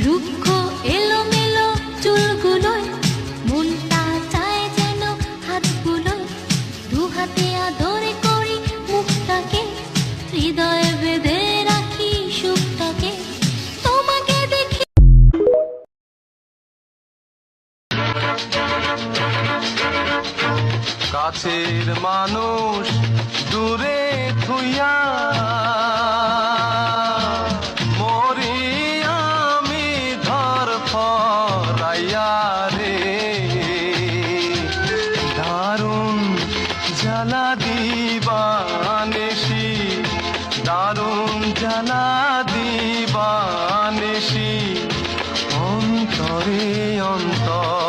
রুক্ষ এলোমেলো চুলগুলোয় মনটা চায় যেন হাতগুলোয় দু হাতে আদরে করি মুখটাকে, হৃদয়ে বেঁধে রাখি সুখটাকে তোমাকে দেখি। কাছের মানুষ দূরে থুইয়া মরি আমি ধর ফরাইয়া রে, দারুণ জ্বালা দিবানিশি, দারুণ জ্বালা দিবানিশি, অন্তরে অন্তর